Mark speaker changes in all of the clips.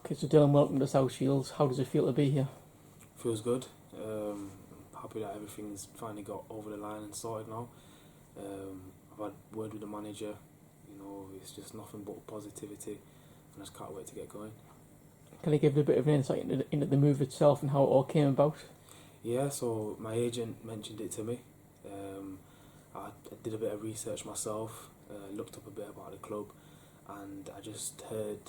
Speaker 1: Park. So Dylan, welcome to South Shields. How does it feel to be here?
Speaker 2: Feels good. Happy that everything's finally got over the line and sorted now. I've had word with the manager. It's just nothing but positivity, and I just can't wait to get going.
Speaker 1: Can you give a bit of an insight into the move itself and how it all came about?
Speaker 2: Yeah, so my agent mentioned it to me. I did a bit of research myself, looked up a bit about the club, and I just heard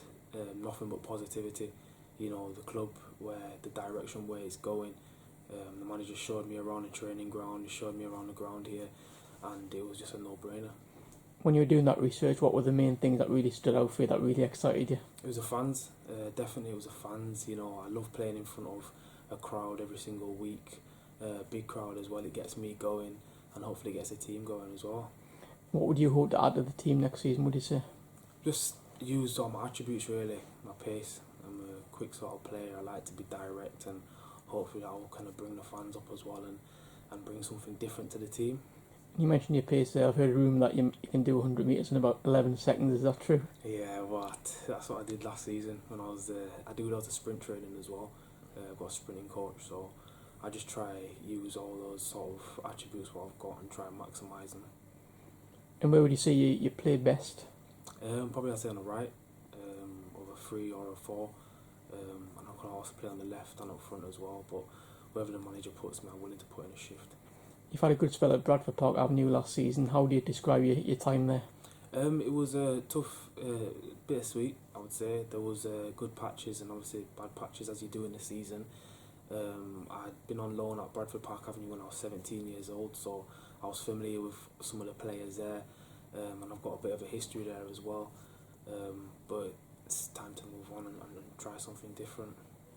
Speaker 2: nothing but positivity. The club, the direction where it's going. The manager showed me around the training ground, he showed me around the ground here, and it was just a no-brainer.
Speaker 1: When you were doing that research, what were the main things that really stood out for you, that really excited you?
Speaker 2: It was the fans, definitely it was the fans. I love playing in front of a crowd every single week, big crowd as well. It gets me going, and hopefully gets the team going as well.
Speaker 1: What would you hope to add to the team next season, would you say?
Speaker 2: Just use all my attributes really, my pace. I'm a quick sort of player, I like to be direct, and hopefully that will kind of bring the fans up as well and bring something different to the team.
Speaker 1: You mentioned your pace there. I've heard a rumour that you can do 100 metres in about 11 seconds. Is that true?
Speaker 2: Yeah, that's what I did last season when I was I do loads of sprint training as well. I've got a sprinting coach, so I just try use all those sort of attributes what I've got and try and maximise them.
Speaker 1: And where would you say you play best?
Speaker 2: Probably I'd say on the right, or a 3 or a 4. And I can also play on the left and up front as well, but wherever the manager puts me, I'm willing to put in a shift.
Speaker 1: You've had a good spell at Bradford Park Avenue last season. How do you describe your time there?
Speaker 2: It was a tough, bittersweet, I would say. There was good patches and obviously bad patches as you do in the season. I'd been on loan at Bradford Park Avenue when I was 17 years old, so I was familiar with some of the players there, and I've got a bit of a history there as well. But it's time to move on and try something different.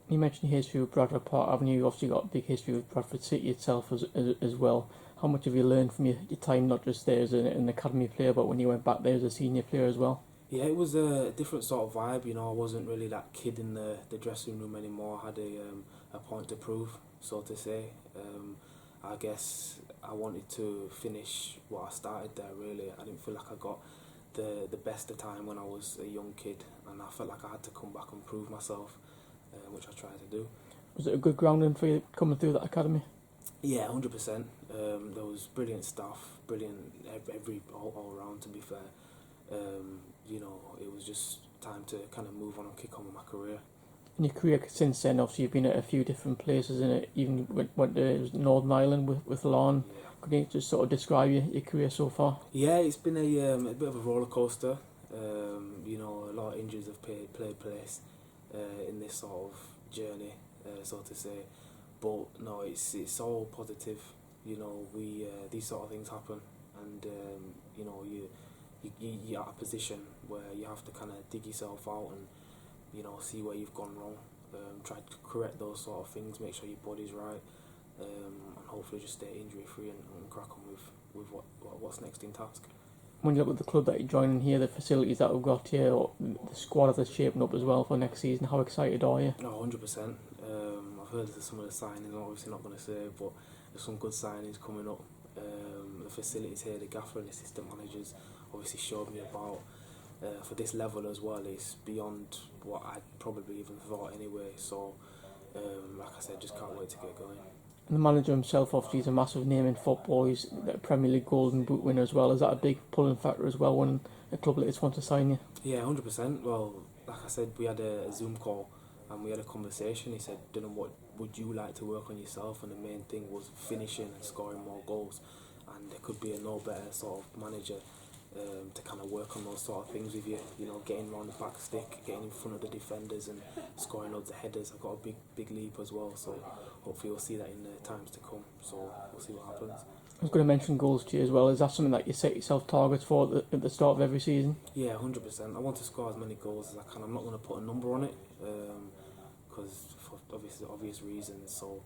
Speaker 1: You mentioned your history with Bradford Park Avenue. You've obviously got a big history with Bradford City itself as well. How much have you learned from your time, not just there as an academy player, but when you went back there as a senior player as well?
Speaker 2: Yeah, it was a different sort of vibe. I wasn't really that kid in the dressing room anymore. I had a point to prove, so to say. I guess I wanted to finish what I started there, really. I didn't feel like I got the best of time when I was a young kid, and I felt like I had to come back and prove myself, which I tried to do.
Speaker 1: Was it a good grounding for you coming through that academy?
Speaker 2: Yeah, 100%. There was brilliant staff, brilliant all around, to be fair. It was just time to kind of move on and kick on with my career.
Speaker 1: In your career since then, obviously you've been at a few different places, and even went to Northern Ireland with Lawn.
Speaker 2: Yeah.
Speaker 1: Could you just sort of describe your career so far?
Speaker 2: Yeah, it's been a bit of a roller coaster. A lot of injuries have played place in this sort of journey, so to say. But no, it's all positive. These sort of things happen, and you're at a position where you have to kind of dig yourself out and see where you've gone wrong. Try to correct those sort of things, make sure your body's right, and hopefully just stay injury free and crack on with what's next in task.
Speaker 1: When you look at the club that you're joining here, the facilities that we've got here, or the squad that's shaping up as well for next season, how excited are you?
Speaker 2: No, 100%. I've heard of some of the signings. I'm obviously not going to say, but there's some good signings coming up. The facilities here, the gaffer and assistant managers obviously showed me about. For this level as well, it's beyond what I'd probably even thought anyway. So, like I said, just can't wait to get going.
Speaker 1: And the manager himself, obviously, is a massive name in football. He's the Premier League Golden Boot winner as well. Is that a big pulling factor as well when a club like this wants to sign you?
Speaker 2: Yeah, 100%. Well, like I said, we had a Zoom call and we had a conversation. He said, Dylan, what would you like to work on yourself? And the main thing was finishing and scoring more goals. And there could be a no better sort of manager to kind of work on those sort of things with you. Getting around the back stick, getting in front of the defenders and scoring loads of headers. I've got a big leap as well, so hopefully we'll see that in the times to come. So we'll see what happens.
Speaker 1: I was going to mention goals to you as well. Is that something that you set yourself targets for at the start of every season?
Speaker 2: Yeah, 100%. I want to score as many goals as I can. I'm not going to put a number on it because for obvious reasons. So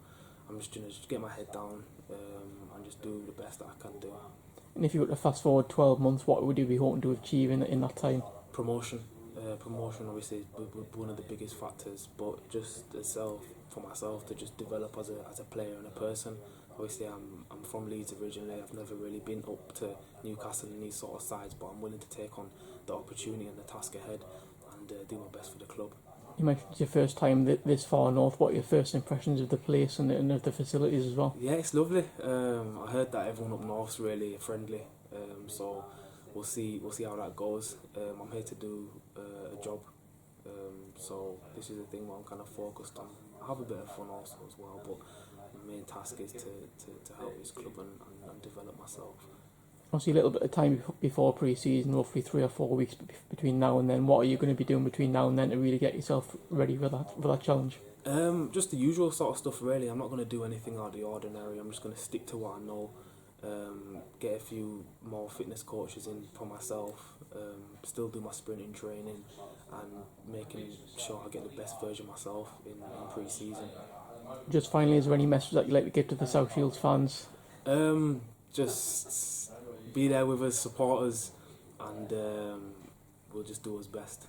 Speaker 2: I'm just going to get my head down and just do the best that I can do.
Speaker 1: And if you were to fast forward 12 months, what would you be hoping to achieve in that time?
Speaker 2: Promotion. Promotion obviously is one of the biggest factors, but just for myself to just develop as a player and a person. Obviously I'm from Leeds originally. I've never really been up to Newcastle in these sort of sides, but I'm willing to take on the opportunity and the task ahead and do my best for the club.
Speaker 1: You mentioned it's your first time this far north. What are your first impressions of the place and of the facilities as well?
Speaker 2: Yeah, it's lovely. I heard that everyone up north's really friendly, so we'll see how that goes. I'm here to do a job, so this is the thing where I'm kind of focused on. I have a bit of fun also as well, but my main task is to help this club and develop myself.
Speaker 1: Obviously, a little bit of time before pre-season, roughly 3 or 4 weeks between now and then. What are you going to be doing between now and then to really get yourself ready for that challenge?
Speaker 2: Just the usual sort of stuff really. I'm not going to do anything out of the ordinary. I'm just going to stick to what I know, get a few more fitness coaches in for myself, still do my sprinting training and making sure I get the best version of myself in pre-season.
Speaker 1: Just finally, is there any message that you'd like to give to the South Shields fans?
Speaker 2: Just be there with us, support us, and we'll just do our best.